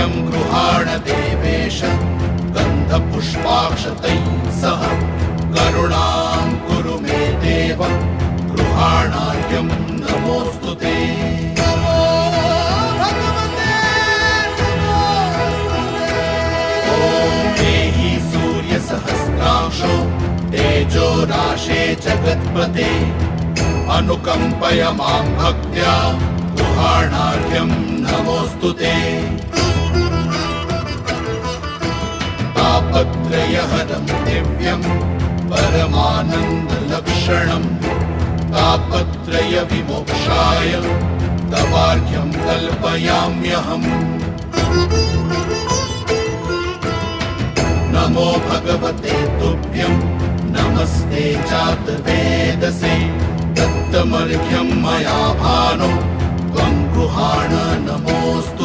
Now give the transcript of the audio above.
अर्घ्यं गृहाण देवेश गन्धपुष्पाक्षतैः सह करुणां कुरु मे देव गृहाणार्घ्यं नमोऽस्तु ते। सहस्रांशो तेजो राशे जगत्पते अनुकंपय मां भक्त्या गृहाणार्घ्यं नमोऽस्तु ते। तापत्रयहरं दिव्यं परमानन्दलक्षणं तापत्रय विमोक्षाय तवार्घ्यं कल्पयाम्यहम्। नमो भगवते तुभ्यं नमस्ते जातवेदसे दत्तमर्घ्यं मया भानो त्वं गृहाण नमोऽस्तु।